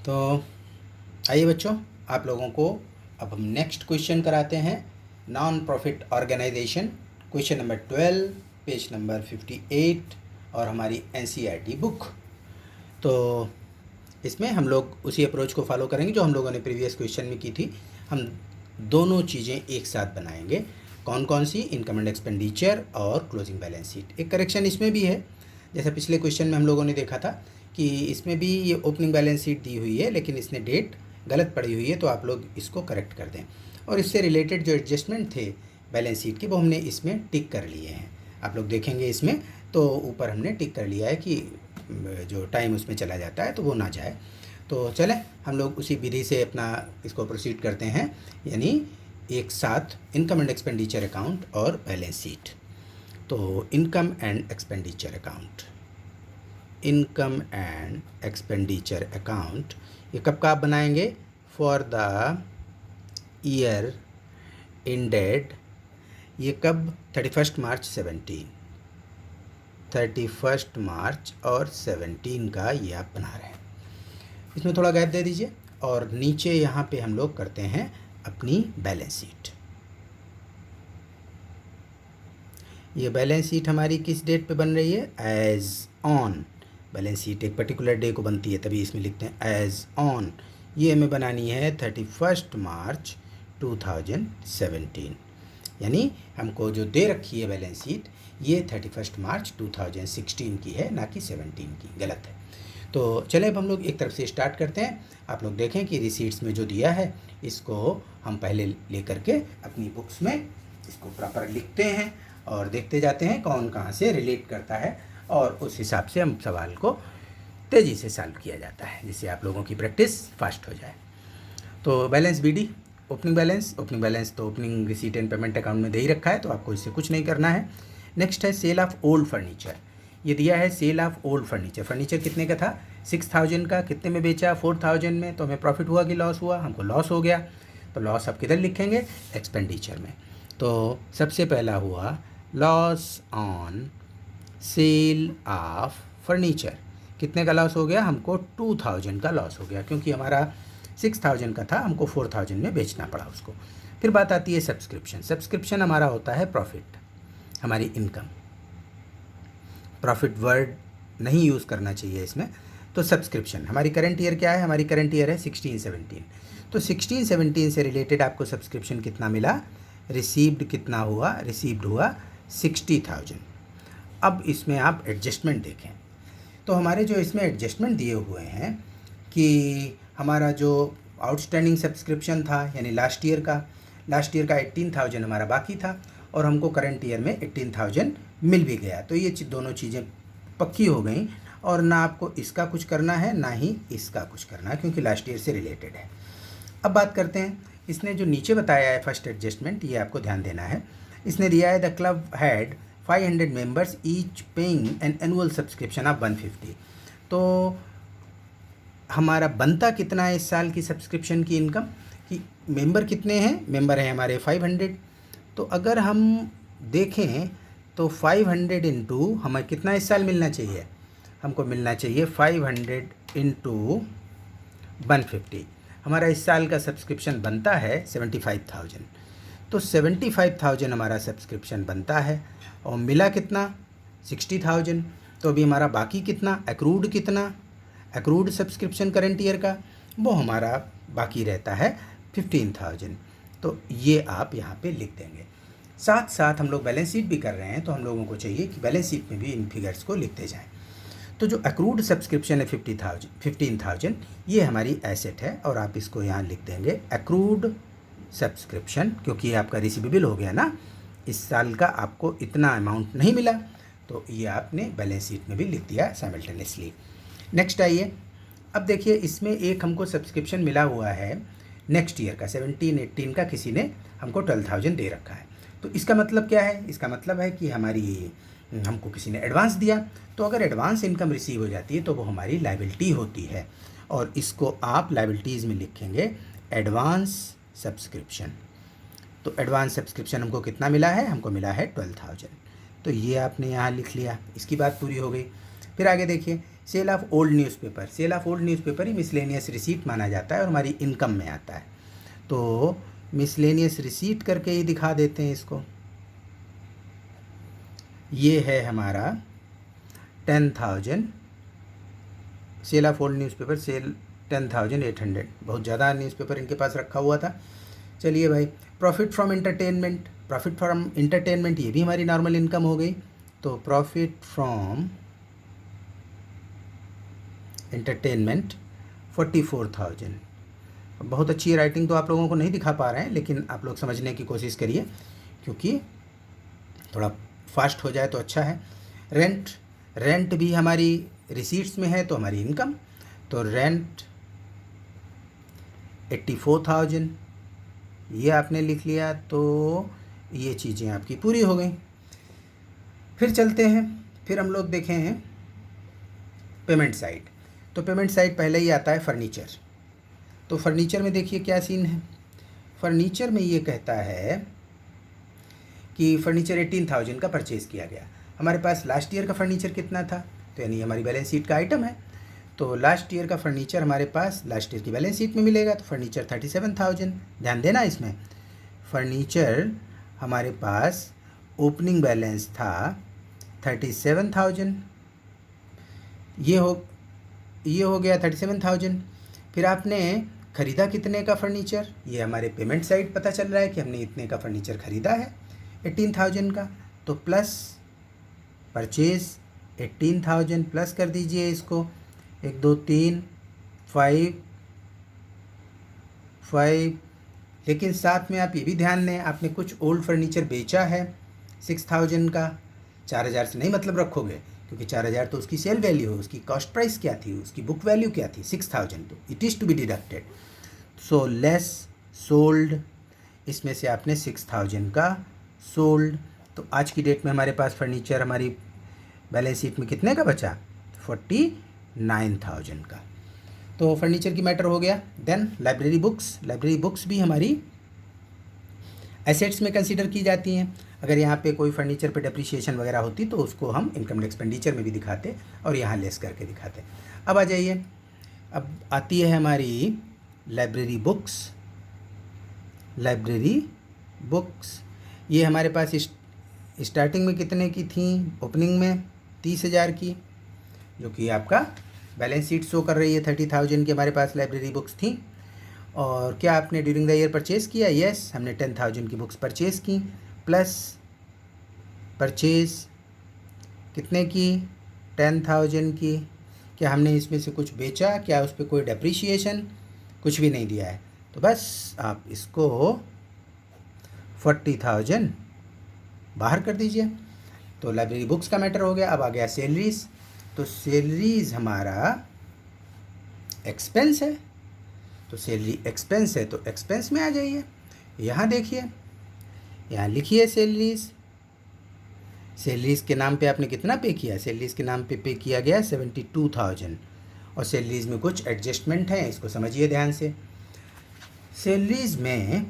तो आइए बच्चों, आप लोगों को अब हम नेक्स्ट क्वेश्चन कराते हैं। Non profit organisation, question number 12, page number 58 और हमारी NCERT बुक। तो इसमें हम लोग उसी अप्रोच को फॉलो करेंगे जो हम लोगों ने प्रीवियस क्वेश्चन में की थी। हम दोनों चीज़ें एक साथ बनाएंगे। कौन कौन सी? इनकम एंड एक्सपेंडिचर और क्लोजिंग बैलेंस शीट। एक करेक्शन इसमें भी है, जैसा पिछले क्वेश्चन में हम लोगों ने देखा था कि इसमें भी ये ओपनिंग बैलेंस शीट दी हुई है लेकिन इसने डेट गलत पड़ी हुई है, तो आप लोग इसको करेक्ट कर दें। और इससे रिलेटेड जो एडजस्टमेंट थे बैलेंस शीट की वो हमने इसमें टिक कर लिए हैं। आप लोग देखेंगे इसमें तो ऊपर हमने टिक कर लिया है कि जो टाइम उसमें चला जाता है तो वो ना जाए। तो चलें हम लोग उसी विधि से अपना इसको प्रोसीड करते हैं, यानी एक साथ इनकम एंड एक्सपेंडिचर अकाउंट और बैलेंस शीट। तो income and expenditure account, income and expenditure account ये कब का आप बनाएंगे? फॉर द ईयर एंडेड, ये कब? 31 मार्च 17, 31 मार्च और 17 का ये आप बना रहे हैं। इसमें थोड़ा गैप दे दीजिए और नीचे यहाँ पे हम लोग करते हैं अपनी बैलेंस शीट। ये बैलेंस शीट हमारी किस डेट पे बन रही है? As on. बैलेंस शीट एक पर्टिकुलर डे को बनती है, तभी इसमें लिखते हैं एज ऑन। ये हमें बनानी है 31 मार्च 2017, यानी हमको जो दे रखी है बैलेंस शीट ये 31 मार्च 2016 की है, ना कि 17 की। गलत है। तो चले अब हम लोग एक तरफ से स्टार्ट करते हैं। आप लोग देखें कि रिसीट्स में जो दिया है इसको हम पहले लेकर के अपनी बुक्स में इसको प्रॉपर लिखते हैं और देखते जाते हैं कौन कहाँ से रिलेट करता है, और उस हिसाब से हम सवाल को तेज़ी से सॉल्व किया जाता है, जिससे आप लोगों की प्रैक्टिस फास्ट हो जाए। तो बैलेंस BD, ओपनिंग बैलेंस तो opening receipt and payment account में दे ही रखा है, तो आपको इससे कुछ नहीं करना है। नेक्स्ट है सेल ऑफ ओल्ड फर्नीचर। ये दिया है sale of old furniture. Furniture कितने का था? 6000 का। कितने में बेचा? 4000 में। तो हमें प्रॉफिट हुआ कि लॉस हुआ? हमको लॉस हो गया। तो लॉस आप किधर लिखेंगे? एक्सपेंडिचर में। तो सबसे पहला हुआ loss on sale of furniture. कितने का लॉस हो गया? हमको 2000 का लॉस हो गया, क्योंकि हमारा 6000 का था, हमको 4000 में बेचना पड़ा उसको। फिर बात आती है सब्सक्रिप्शन। सब्सक्रिप्शन हमारा होता है प्रॉफिट, हमारी इनकम। प्रॉफिट वर्ड नहीं यूज़ करना चाहिए इसमें। तो सब्सक्रिप्शन हमारी करंट ईयर क्या है? हमारी करंट ईयर है 16-17। तो 16-17 से रिलेटेड आपको सब्सक्रिप्शन कितना मिला? रिसीव्ड कितना हुआ? रिसीव्ड हुआ 60,000। अब इसमें आप एडजस्टमेंट देखें तो हमारे जो इसमें एडजस्टमेंट दिए हुए हैं कि हमारा जो आउटस्टैंडिंग सब्सक्रिप्शन था, यानी लास्ट ईयर का 18,000 हमारा बाकी था, और हमको करंट ईयर में 18,000 मिल भी गया। तो ये दोनों चीज़ें पक्की हो गई, और ना आपको इसका कुछ करना है ना ही इसका कुछ करना है, क्योंकि लास्ट ईयर से रिलेटेड है। अब बात करते हैं, इसने जो नीचे बताया है फर्स्ट एडजस्टमेंट, ये आपको ध्यान देना है। इसने दिया है the club had 500 members each paying an annual subscription of 150। तो हमारा बनता कितना है इस साल की सब्सक्रिप्शन की इनकम, कि मेंबर कितने हैं? मेंबर हैं हमारे 500। तो अगर हम देखें तो 500 इंटू हमें कितना इस साल मिलना चाहिए? हमको मिलना चाहिए 500 इंटू 150। हमारा इस साल का सब्सक्रिप्शन बनता है 75,000। तो 75,000 हमारा सब्सक्रिप्शन बनता है, और मिला कितना? 60,000। तो अभी हमारा बाकी कितना? एक्रूड कितना? एक्रूड सब्सक्रिप्शन करंट ईयर का वो हमारा बाकी रहता है 15,000। तो ये आप यहाँ पे लिख देंगे। साथ साथ हम लोग बैलेंस शीट भी कर रहे हैं, तो हम लोगों को चाहिए कि बैलेंस शीट में भी इन फिगर्स को लिखते जाएं। तो जो एक्रूड सब्सक्रिप्शन है 15,000, ये हमारी एसेट है, और आप इसको यहाँ लिख देंगे एक्रूड सब्सक्रिप्शन, क्योंकि ये आपका रिसीवेबल हो गया ना, इस साल का आपको इतना अमाउंट नहीं मिला, तो ये आपने बैलेंस शीट में भी लिख दिया साइमल्टेनियसली। नेक्स्ट आइए, अब देखिए इसमें एक हमको सब्सक्रिप्शन मिला हुआ है नेक्स्ट ईयर का 17-18 का, किसी ने हमको 12,000 दे रखा है। तो इसका मतलब क्या है? इसका मतलब है कि हमको किसी ने एडवांस दिया। तो अगर एडवांस इनकम रिसीव हो जाती है तो वो हमारी लायबिलिटी होती है, और इसको आप लायबिलिटीज़ में लिखेंगे एडवांस सब्सक्रिप्शन। तो एडवांस सब्सक्रिप्शन हमको कितना मिला है? हमको मिला है 12,000। तो ये आपने यहाँ लिख लिया, इसकी बात पूरी हो गई। फिर आगे देखिए, sale of old newspaper, sale of old newspaper ही मिसलेनियस रिसीट माना जाता है और हमारी इनकम में आता है। तो मिसलेनियस रिसीट करके ही दिखा देते हैं इसको। ये है हमारा 10,000 sale of old newspaper, sale 10,800, बहुत ज़्यादा न्यूज़पेपर इनके पास रखा हुआ था। चलिए भाई, profit from entertainment, profit from entertainment ये भी हमारी नॉर्मल इनकम हो गई। तो प्रॉफिट फ्रॉम एंटरटेनमेंट 44,000। बहुत अच्छी राइटिंग तो आप लोगों को नहीं दिखा पा रहे हैं, लेकिन आप लोग समझने की कोशिश करिए, क्योंकि थोड़ा फास्ट हो जाए तो अच्छा है। रेंट, रेंट भी हमारी रिसीट्स में है तो हमारी इनकम। तो रेंट 84,000 ये आपने लिख लिया, तो ये चीज़ें आपकी पूरी हो गई। फिर चलते हैं, फिर हम लोग देखें हैं पेमेंट साइड। तो पेमेंट साइड पहले ही आता है फर्नीचर। तो फर्नीचर में देखिए क्या सीन है। फर्नीचर में ये कहता है कि फर्नीचर 18,000 का परचेज़ किया गया। हमारे पास लास्ट ईयर का फर्नीचर कितना था, तो यानी हमारी बैलेंस शीट का आइटम है। तो लास्ट ईयर का फर्नीचर हमारे पास लास्ट ईयर की बैलेंस शीट में मिलेगा। तो फर्नीचर 37,000, ध्यान देना इसमें। फर्नीचर हमारे पास ओपनिंग बैलेंस था 37,000, ये हो गया 37,000। फिर आपने ख़रीदा कितने का फर्नीचर, ये हमारे पेमेंट साइड पता चल रहा है कि हमने इतने का फर्नीचर ख़रीदा है 18,000 का। तो प्लस परचेज़ 18,000 प्लस कर दीजिए इसको, 1 2 3 5, लेकिन साथ में आप ये भी ध्यान दें, आपने कुछ ओल्ड फर्नीचर बेचा है 6,000 का। 4,000 से नहीं मतलब रखोगे, क्योंकि 4,000 तो उसकी सेल वैल्यू है, उसकी कॉस्ट प्राइस क्या थी, उसकी बुक वैल्यू क्या थी, 6,000, तो it is to be deducted. So less sold, इसमें से आपने 6,000 का सोल्ड। तो आज की डेट में हमारे पास फर्नीचर हमारी बैलेंस शीट में कितने का बचा, 49,000 का। तो फर्नीचर की मैटर हो गया। Then library books, library books भी हमारी एसेट्स में कंसीडर की जाती हैं। अगर यहाँ पे कोई फर्नीचर पे डेप्रिसिएशन वगैरह होती तो उसको हम इनकम एक्सपेंडिचर में भी दिखाते और यहाँ लेस करके दिखाते। अब आ जाइए, अब आती है हमारी लाइब्रेरी बुक्स। लाइब्रेरी बुक्स ये हमारे पास स्टार्टिंग में कितने की थी, ओपनिंग में 30,000 की, जो कि आपका बैलेंस शीट शो कर रही है 30,000 की हमारे पास लाइब्रेरी बुक्स थी। और क्या आपने ड्यूरिंग द ईयर परचेज़ किया, यस, हमने 10,000 की बुक्स परचेज़ की। प्लस परचेज़ कितने की, 10,000 की। क्या हमने इसमें से कुछ बेचा, क्या उस पर कोई डेप्रिसिएशन, कुछ भी नहीं दिया है। तो बस आप इसको 40,000 बाहर कर दीजिए। तो लाइब्रेरी बुक्स का मैटर हो गया। अब आ गया सैलरीज। तो सैलरीज हमारा एक्सपेंस है, तो सैलरी एक्सपेंस है तो एक्सपेंस में आ जाइए। यहाँ देखिए, यहाँ लिखिए सैलरीज। सैलरीज के नाम पे आपने कितना पे किया, सैलरीज के नाम पे किया गया 72,000। और सैलरीज में कुछ एडजस्टमेंट हैं, इसको समझिए ध्यान से। सैलरीज में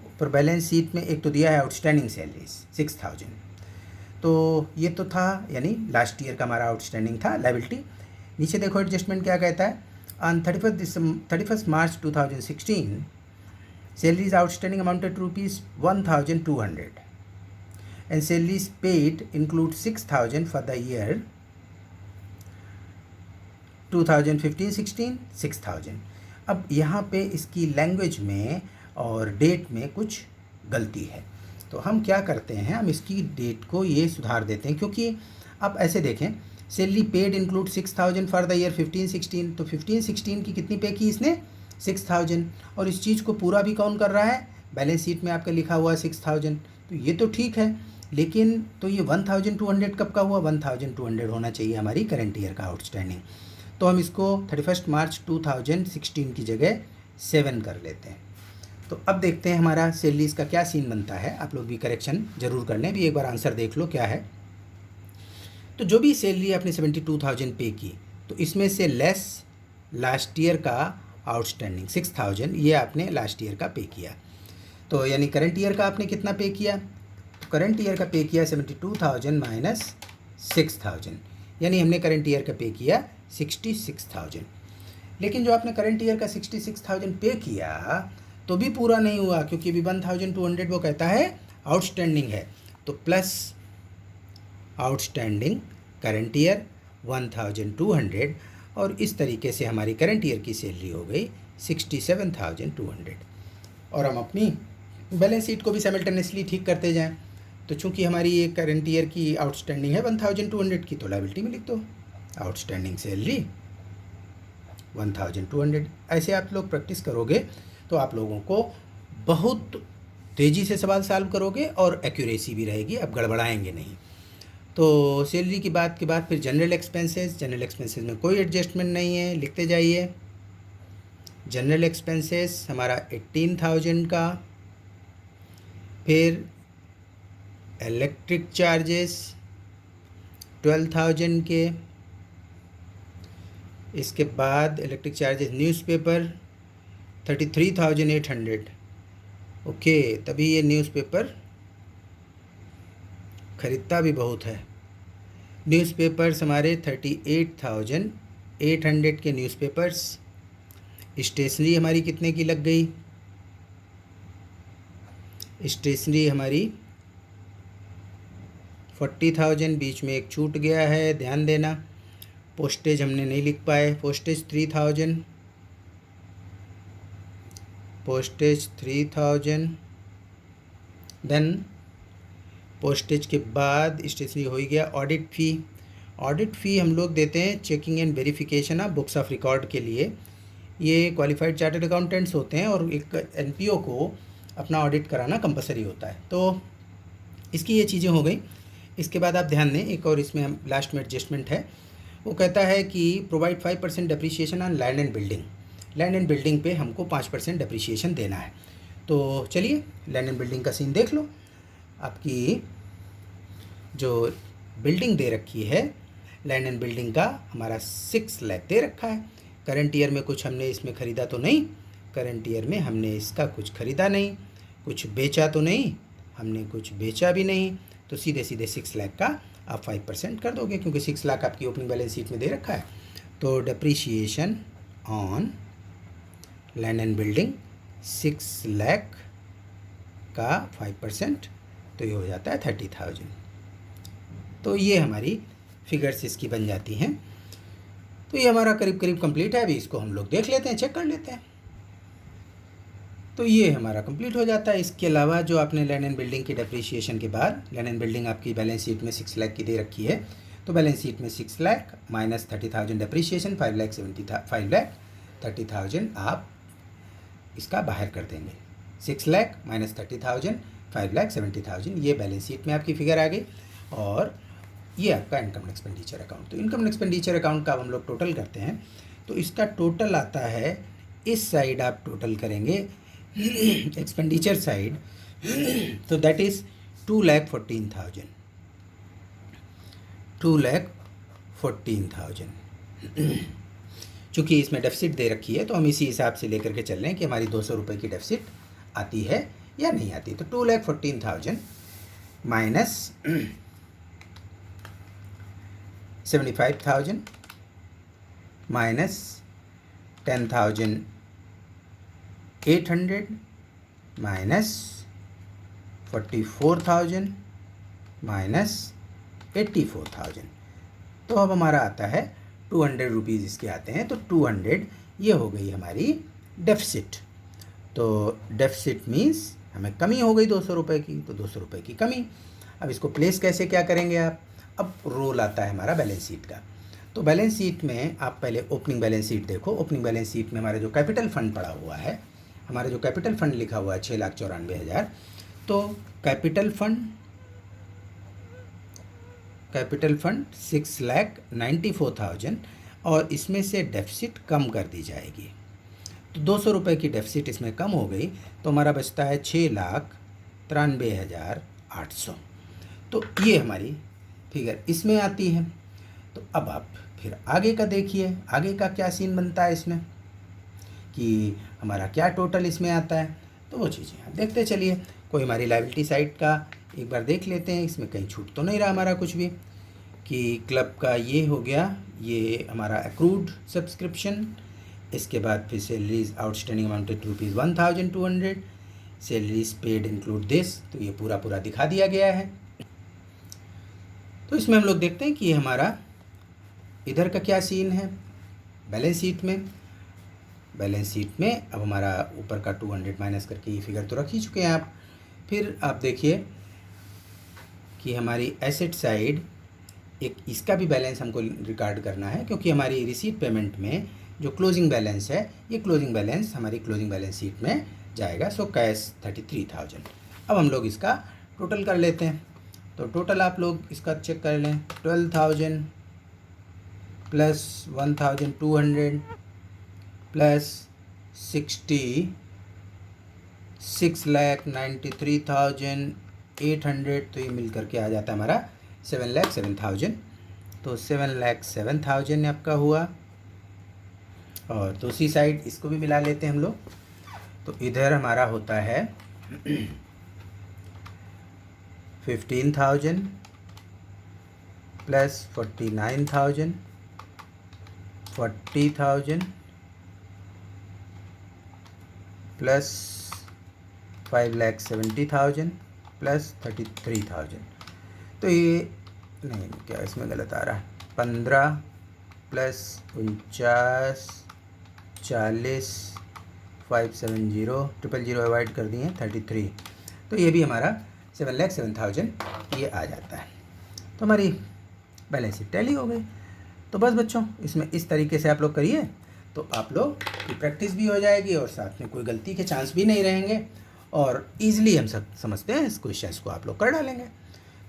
ऊपर बैलेंस शीट में एक तो दिया है आउटस्टैंडिंग सैलरीज 6,000, तो ये तो था, यानी लास्ट ईयर का हमारा आउटस्टैंडिंग था लायबिलिटी। नीचे देखो एडजस्टमेंट क्या कहता है, on 31 March 2016 salaries outstanding amounted to ₹1,200 and salaries paid include 6,000 for the year 2015-16 6,000। अब यहाँ पे इसकी लैंग्वेज में और डेट में कुछ गलती है, तो हम क्या करते हैं, हम इसकी डेट को ये सुधार देते हैं। क्योंकि आप ऐसे देखें, salary paid include 6,000 for the year 15-16, तो 15-16 की कितनी पे की इसने, 6,000। और इस चीज़ को पूरा भी कौन कर रहा है, बैलेंस शीट में आपका लिखा हुआ 6,000, तो ये तो ठीक है। लेकिन तो ये 1,200 कब का हुआ, 1,200 होना चाहिए हमारी करंट ईयर का आउटस्टैंडिंग। तो हम इसको 31 मार्च 2016 की जगह 7 कर लेते हैं। तो अब देखते हैं हमारा सैलरीज का क्या सीन बनता है। आप लोग भी करेक्शन जरूर कर लें, भी एक बार आंसर देख लो क्या है। तो जो भी सैलरी आपने 72,000 पे की, तो इसमें से लेस लास्ट ईयर का आउटस्टैंडिंग 6,000, ये आपने लास्ट ईयर का पे किया। तो यानी करंट ईयर का आपने कितना पे किया, तो करंट ईयर का पे किया 72,000 माइनस 6,000, यानी हमने करंट ईयर का पे किया 66,000। लेकिन जो आपने करंट ईयर का 66,000 पे किया तो भी पूरा नहीं हुआ, क्योंकि अभी 1,200 वो कहता है आउटस्टैंडिंग है। तो प्लस आउटस्टैंडिंग करंट ईयर 1,200, और इस तरीके से हमारी करंट ईयर की सैलरी हो गई 67,200। और हम अपनी बैलेंस शीट को भी साइमल्टेनियसली ठीक करते जाएं। तो चूंकि हमारी ये करंट ईयर की आउटस्टैंडिंग है 1,200 की, तो लायबिलिटी में लिख दो आउटस्टैंडिंग सैलरी 1,200। ऐसे आप लोग प्रैक्टिस करोगे तो आप लोगों को बहुत तेज़ी से सवाल सॉल्व करोगे और एक्यूरेसी भी रहेगी, आप गड़बड़ाएंगे नहीं। तो सैलरी की बात के बाद फिर जनरल एक्सपेंसेस में कोई एडजस्टमेंट नहीं है, लिखते जाइए। जनरल एक्सपेंसेस हमारा 18,000 का, फिर इलेक्ट्रिक चार्जेस 12,000 के, इसके बाद इलेक्ट्रिक चार्जेस न्यूज़पेपर 33,800। ओके, तभी ये न्यूज़पेपर ख़रीदता भी बहुत है। न्यूज़पेपर्स हमारे 38,800 के न्यूज़पेपर्स। स्टेशनरी हमारी कितने की लग गई? स्टेशनरी हमारी 40,000, बीच में एक छूट गया है, ध्यान देना। पोस्टेज हमने नहीं लिख पाए, पोस्टेज 3,000। देन पोस्टेज के बाद स्टेशनरी हो ही गया। ऑडिट फ़ी हम लोग देते हैं checking and verification of books of record के लिए। ये क्वालिफाइड चार्टर्ड अकाउंटेंट्स होते हैं और एक एनपीओ को अपना ऑडिट कराना कंपलसरी होता है। तो इसकी ये चीज़ें हो गई। इसके बाद आप ध्यान दें, एक और इसमें हम लास्ट में एडजस्टमेंट है। वो कहता है कि provide 5% depreciation on land and building. Land and building पे हमको 5% डेप्रिसिएशन देना है। तो चलिए लैंड एंड बिल्डिंग का सीन देख लो। आपकी जो बिल्डिंग दे रखी है, लैंड एंड बिल्डिंग का हमारा 6 लाख दे रखा है। करंट ईयर में कुछ हमने इसमें ख़रीदा तो नहीं, करंट ईयर में हमने इसका कुछ ख़रीदा नहीं, कुछ बेचा तो नहीं, हमने कुछ बेचा भी नहीं। तो सीधे 6 लाख का आप 5% कर दोगे, क्योंकि 6 लाख आपकी ओपनिंग बैलेंस शीट में दे रखा है। तो depreciation on land and building 6 lakh का 5%, तो ये हो जाता है 30,000। तो ये हमारी फिगर्स इसकी बन जाती हैं। तो ये हमारा करीब करीब कंप्लीट है। अभी इसको हम लोग देख लेते हैं, चेक कर लेते हैं। तो ये हमारा कंप्लीट हो जाता है। इसके अलावा जो आपने लैंड एंड बिल्डिंग की डेप्रीशिएशन के बाद, लैंड एंड बिल्डिंग आपकी बैलेंस शीट में 6 लाख की दे रखी है, तो बैलेंस शीट में 6 लाख माइनस 30,000 डेप्रीशिएशन 5,30,000 आप इसका बाहर कर देंगे। 6 लाख माइनस 30,000 5,70,000, ये बैलेंस शीट में आपकी फिगर आ गई। और ये आपका इनकम एक्सपेंडिचर अकाउंट। तो इनकम एक्सपेंडिचर अकाउंट का हम लोग टोटल करते हैं, तो इसका टोटल आता है, इस साइड आप टोटल करेंगे एक्सपेंडिचर साइड, तो दैट इज़ 2,14,000। 2,14,000 चूँकि इसमें डेफिसिट दे रखी है, तो हम इसी हिसाब से लेकर के चल रहे हैं कि हमारी 200 रुपये की डेफिसिट आती है या नहीं आती। तो 2,14,000 माइनस 75,000 माइनस 10,800 माइनस 44,000 माइनस 84,000, तो अब हमारा आता है 200 रुपीज़ इसके आते हैं। तो 200 ये हो गई हमारी डेफिसिट। तो डेफिसिट मीन्स हमें कमी हो गई 200 रुपये की, तो 200 रुपये की कमी। अब इसको प्लेस कैसे क्या करेंगे आप? अब रोल आता है हमारा बैलेंस शीट का। तो बैलेंस शीट में आप पहले ओपनिंग बैलेंस शीट देखो। ओपनिंग बैलेंस शीट में हमारा जो कैपिटल फंड पड़ा हुआ है, हमारा जो कैपिटल फंड लिखा हुआ है 6,94,000, तो कैपिटल फंड 6,94,000 और इसमें से डेफिसिट कम कर दी जाएगी। तो 200 रुपये की डेफिसिट इसमें कम हो गई, तो हमारा बचता है 6,93,800। तो ये हमारी फिगर इसमें आती है। तो अब आप फिर आगे का देखिए, आगे का क्या सीन बनता है इसमें, कि हमारा क्या टोटल इसमें आता है। तो वो चीज़ें आप देखते चलिए। कोई हमारी लायबिलिटी साइड का एक बार देख लेते हैं, इसमें कहीं छूट तो नहीं रहा हमारा कुछ भी। कि क्लब का ये हो गया, ये हमारा एक्रूड सब्सक्रिप्शन। इसके बाद फिर salaries outstanding amounted ₹1,200, salaries paid include this, तो ये पूरा दिखा दिया गया है। तो इसमें हम लोग देखते हैं कि ये हमारा इधर का क्या सीन है। बैलेंस शीट में अब हमारा ऊपर का 200 माइनस करके ये फिगर तो रख ही चुके हैं आप। फिर आप देखिए कि हमारी एसेट साइड, एक इसका भी बैलेंस हमको रिकॉर्ड करना है, क्योंकि हमारी रिसीट पेमेंट में जो क्लोजिंग बैलेंस है, ये क्लोजिंग बैलेंस हमारी क्लोजिंग बैलेंस शीट में जाएगा। So cash 33,000। अब हम लोग इसका टोटल कर लेते हैं। तो टोटल आप लोग इसका चेक कर लें। 12,000 प्लस 1,200 प्लस 6,93,800, तो ये मिल करके आ जाता है हमारा 7,07,000। तो 7,07,000 आपका हुआ। और दूसरी साइड इसको भी मिला लेते हैं हम लोग। तो इधर हमारा होता है 15,000 प्लस 49,000, 40,000 प्लस 5,70,000 प्लस 33,000। तो ये नहीं, क्या इसमें गलत आ रहा है, 15 प्लस 49 40 570 000 अवॉइड कर दिए 33। तो ये भी हमारा 7,07,000 ये आ जाता है। तो हमारी बैलेंस शीट टैली हो गई। तो बस बच्चों, इसमें इस तरीके से आप लोग करिए तो आप लोग की प्रैक्टिस भी हो जाएगी और साथ में कोई गलती के चांस भी नहीं रहेंगे, और ईज़िली हम सब समझते हैं इस क्वेश्चंस को आप लोग कर डालेंगे।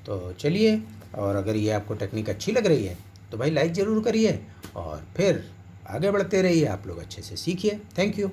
तो चलिए, और अगर ये आपको टेक्निक अच्छी लग रही है तो भाई लाइक ज़रूर करिए, और फिर आगे बढ़ते रहिए, आप लोग अच्छे से सीखिए। Thank you.